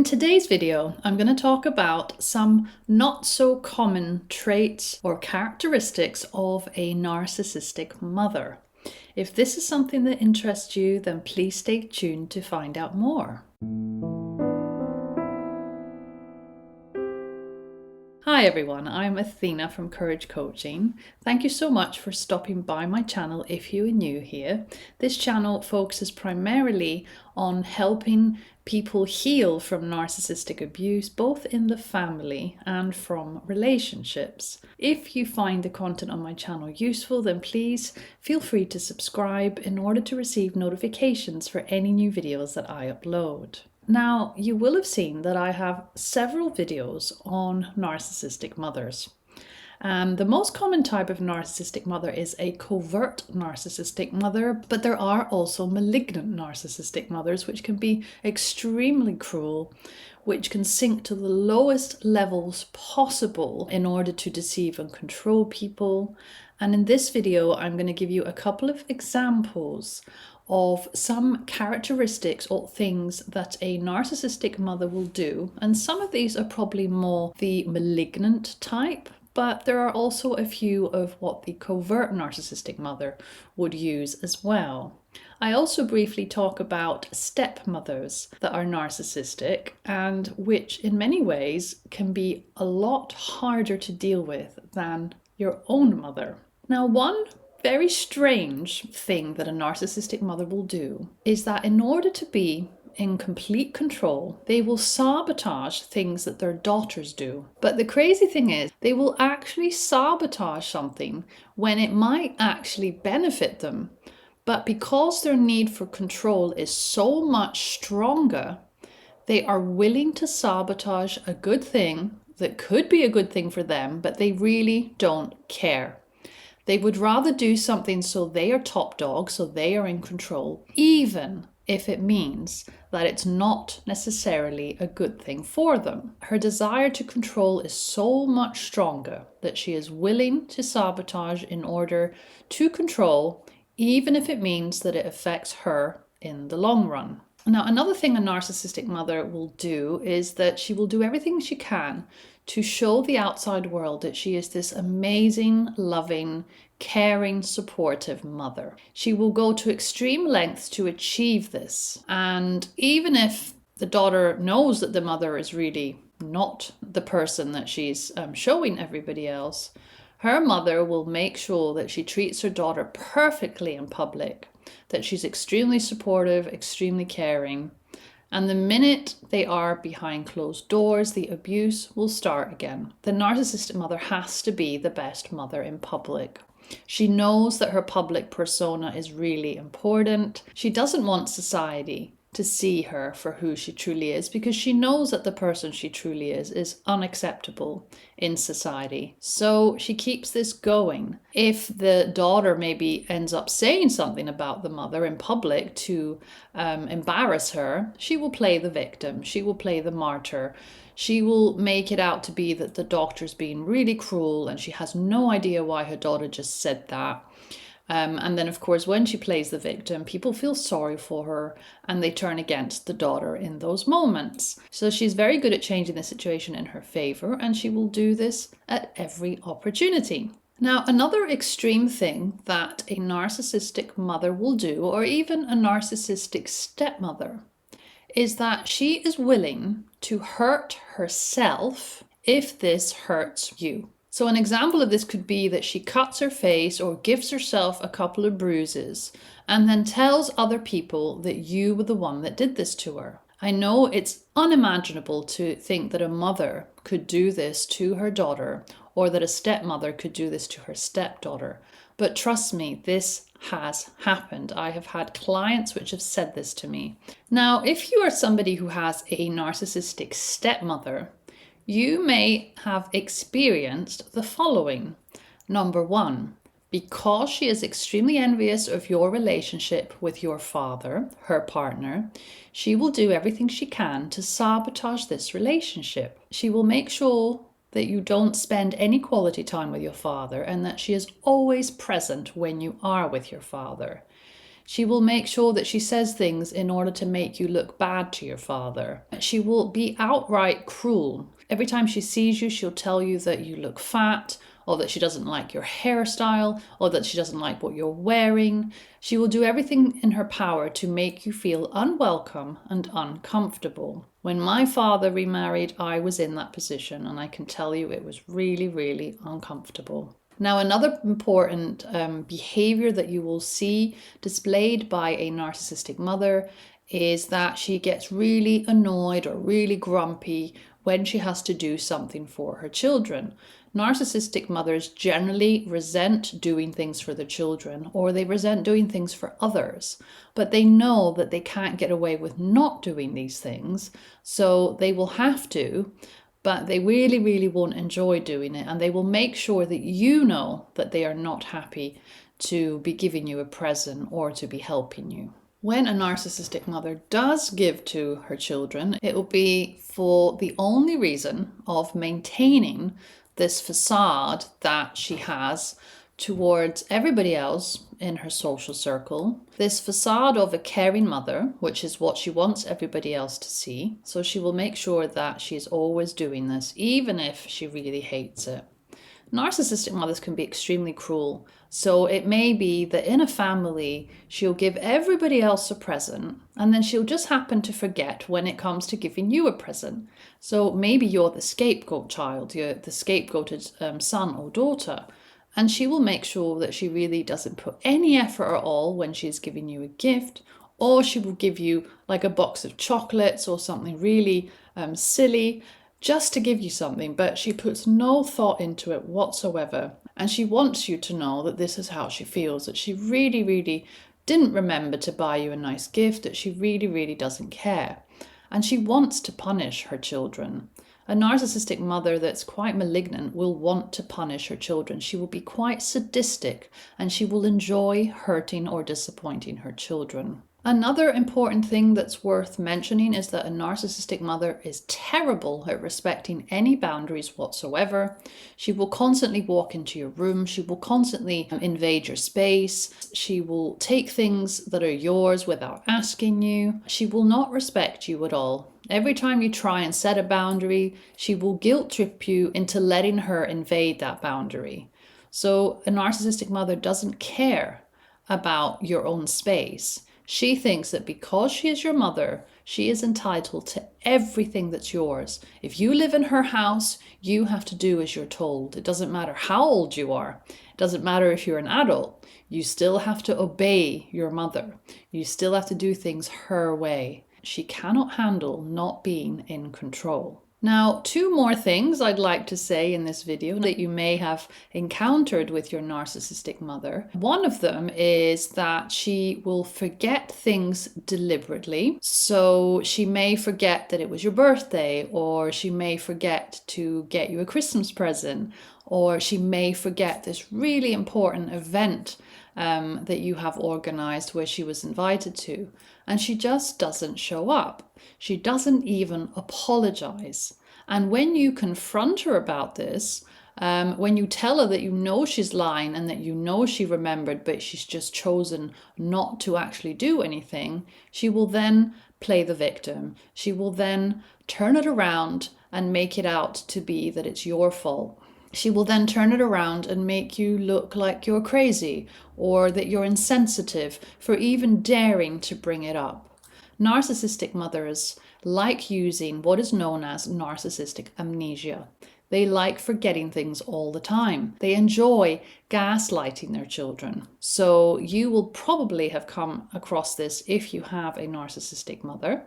In today's video, I'm going to talk about some not so common traits or characteristics of a narcissistic mother. If this is something that interests you, then please stay tuned to find out more. Hi everyone, I'm Athena from Courage Coaching. Thank you so much for stopping by my channel if you are new here. This channel focuses primarily on helping people heal from narcissistic abuse, both in the family and from relationships. If you find the content on my channel useful, then please feel free to subscribe in order to receive notifications for any new videos that I upload. Now, you will have seen that I have several videos on narcissistic mothers. The most common type of narcissistic mother is a covert narcissistic mother, but there are also malignant narcissistic mothers, which can be extremely cruel, which can sink to the lowest levels possible in order to deceive and control people. And in this video, I'm going to give you a couple of examples of some characteristics or things that a narcissistic mother will do. And some of these are probably more the malignant type, but there are also a few of what the covert narcissistic mother would use as well. I also briefly talk about stepmothers that are narcissistic and which in many ways can be a lot harder to deal with than your own mother. Now, one very strange thing that a narcissistic mother will do is that in order to be in complete control, they will sabotage things that their daughters do. But the crazy thing is, they will actually sabotage something when it might actually benefit them. But because their need for control is so much stronger, they are willing to sabotage a good thing that could be a good thing for them, but they really don't care. They would rather do something so they are top dog, so they are in control, even if it means that it's not necessarily a good thing for them. Her desire to control is so much stronger that she is willing to sabotage in order to control, even if it means that it affects her in the long run. Now, another thing a narcissistic mother will do is that she will do everything she can to show the outside world that she is this amazing, loving, caring, supportive mother. She will go to extreme lengths to achieve this. And even if the daughter knows that the mother is really not the person that she's showing everybody else, her mother will make sure that she treats her daughter perfectly in public, that she's extremely supportive, extremely caring. And the minute they are behind closed doors, the abuse will start again. The narcissistic mother has to be the best mother in public. She knows that her public persona is really important. She doesn't want society to see her for who she truly is, because she knows that the person she truly is unacceptable in society. So she keeps this going. If the daughter maybe ends up saying something about the mother in public to embarrass her, she will play the victim. She will play the martyr. She will make it out to be that the doctor's being really cruel and she has no idea why her daughter just said that. And then, of course, when she plays the victim, people feel sorry for her and they turn against the daughter in those moments. So she's very good at changing the situation in her favor, and she will do this at every opportunity. Now, another extreme thing that a narcissistic mother will do, or even a narcissistic stepmother, is that she is willing to hurt herself if this hurts you. So an example of this could be that she cuts her face or gives herself a couple of bruises and then tells other people that you were the one that did this to her. I know it's unimaginable to think that a mother could do this to her daughter, or that a stepmother could do this to her stepdaughter. But trust me, this has happened. I have had clients which have said this to me. Now, if you are somebody who has a narcissistic stepmother, you may have experienced the following. Number one, because she is extremely envious of your relationship with your father, her partner, she will do everything she can to sabotage this relationship. She will make sure that you don't spend any quality time with your father and that she is always present when you are with your father. She will make sure that she says things in order to make you look bad to your father. She will be outright cruel. Every time she sees you, she'll tell you that you look fat, or that she doesn't like your hairstyle, or that she doesn't like what you're wearing. She will do everything in her power to make you feel unwelcome and uncomfortable. When my father remarried, I was in that position, and I can tell you it was really, really uncomfortable. Now, another important behavior that you will see displayed by a narcissistic mother is that she gets really annoyed or really grumpy when she has to do something for her children. Narcissistic mothers generally resent doing things for the children, or they resent doing things for others, but they know that they can't get away with not doing these things, so they will have to, but they really, really won't enjoy doing it, and they will make sure that you know that they are not happy to be giving you a present or to be helping you. When a narcissistic mother does give to her children, it will be for the only reason of maintaining this facade that she has towards everybody else in her social circle. This facade of a caring mother, which is what she wants everybody else to see. So she will make sure that she is always doing this, even if she really hates it. Narcissistic mothers can be extremely cruel. So it may be that in a family, she'll give everybody else a present, and then she'll just happen to forget when it comes to giving you a present. So maybe you're the scapegoat child, you're the scapegoated son or daughter, and she will make sure that she really doesn't put any effort at all when she's giving you a gift, or she will give you like a box of chocolates or something really silly, just to give you something, but she puts no thought into it whatsoever. And she wants you to know that this is how she feels, that she really, really didn't remember to buy you a nice gift, that she really, really doesn't care. And she wants to punish her children. A narcissistic mother that's quite malignant will want to punish her children. She will be quite sadistic, and she will enjoy hurting or disappointing her children. Another important thing that's worth mentioning is that a narcissistic mother is terrible at respecting any boundaries whatsoever. She will constantly walk into your room. She will constantly invade your space. She will take things that are yours without asking you. She will not respect you at all. Every time you try and set a boundary, she will guilt trip you into letting her invade that boundary. So a narcissistic mother doesn't care about your own space. She thinks that because she is your mother, she is entitled to everything that's yours. If you live in her house, you have to do as you're told. It doesn't matter how old you are. It doesn't matter if you're an adult. You still have to obey your mother. You still have to do things her way. She cannot handle not being in control. Now, two more things I'd like to say in this video that you may have encountered with your narcissistic mother. One of them is that she will forget things deliberately. So she may forget that it was your birthday, or she may forget to get you a Christmas present, or she may forget this really important event that you have organized where she was invited to, and she just doesn't show up. She doesn't even apologize. And when you confront her about this, when you tell her that you know she's lying and that you know she remembered, but she's just chosen not to actually do anything, she will then play the victim. She will then turn it around and make it out to be that it's your fault. She will then turn it around and make you look like you're crazy, or that you're insensitive for even daring to bring it up. Narcissistic mothers like using what is known as narcissistic amnesia. They like forgetting things all the time. They enjoy gaslighting their children. So you will probably have come across this if you have a narcissistic mother.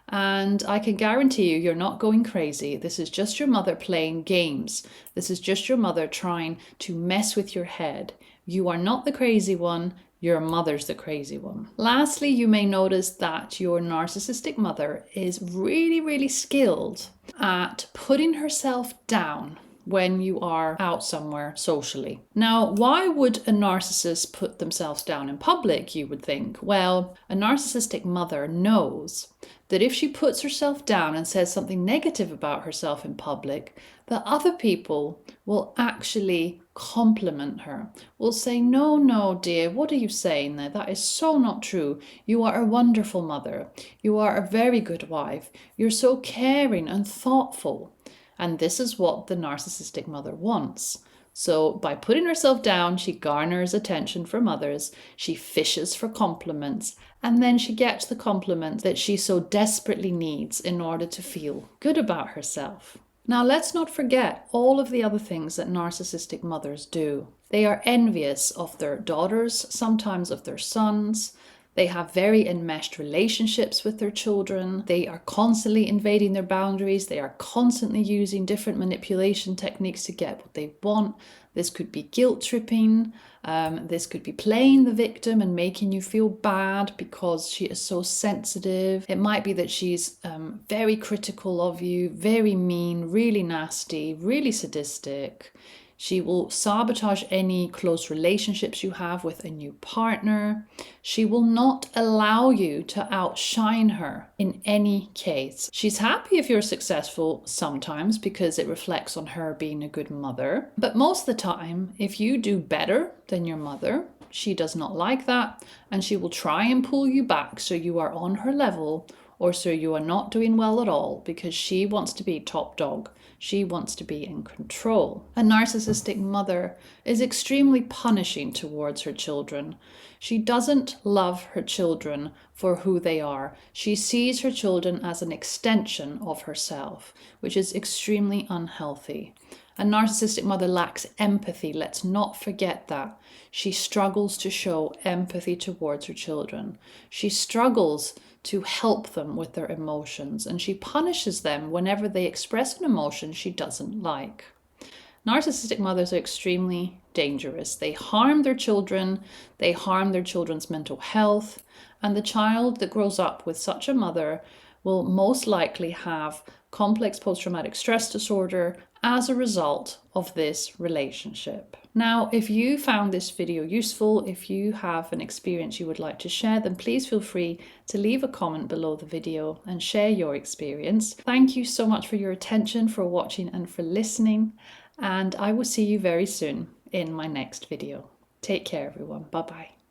And I can guarantee you, you're not going crazy. This is just your mother playing games. This is just your mother trying to mess with your head. You are not the crazy one. Your mother's the crazy one. Lastly, you may notice that your narcissistic mother is really, really skilled at putting herself down when you are out somewhere socially. Now, why would a narcissist put themselves down in public, you would think? Well, a narcissistic mother knows that if she puts herself down and says something negative about herself in public, that other people will actually compliment her, will say, no, no, dear, what are you saying there? That is so not true. You are a wonderful mother. You are a very good wife. You're so caring and thoughtful. And this is what the narcissistic mother wants. So by putting herself down, she garners attention from others, she fishes for compliments, and then she gets the compliments that she so desperately needs in order to feel good about herself. Now, let's not forget all of the other things that narcissistic mothers do. They are envious of their daughters, sometimes of their sons. They have very enmeshed relationships with their children. They are constantly invading their boundaries. They are constantly using different manipulation techniques to get what they want. This could be guilt tripping. This could be playing the victim and making you feel bad because she is so sensitive. It might be that she's very critical of you, very mean, really nasty, really sadistic. She will sabotage any close relationships you have with a new partner. She will not allow you to outshine her in any case. She's happy if you're successful sometimes because it reflects on her being a good mother. But most of the time, if you do better than your mother, she does not like that, and she will try and pull you back so you are on her level, or so you are not doing well at all, because she wants to be top dog. She wants to be in control. A narcissistic mother is extremely punishing towards her children. She doesn't love her children for who they are. She sees her children as an extension of herself, which is extremely unhealthy. A narcissistic mother lacks empathy. Let's not forget that. She struggles to show empathy towards her children. She struggles to help them with their emotions, and she punishes them whenever they express an emotion she doesn't like. Narcissistic mothers are extremely dangerous. They harm their children, they harm their children's mental health, and the child that grows up with such a mother will most likely have complex post-traumatic stress disorder as a result of this relationship. Now, if you found this video useful, if you have an experience you would like to share, then please feel free to leave a comment below the video and share your experience. Thank you so much for your attention, for watching and for listening, and I will see you very soon in my next video. Take care, everyone. Bye-bye.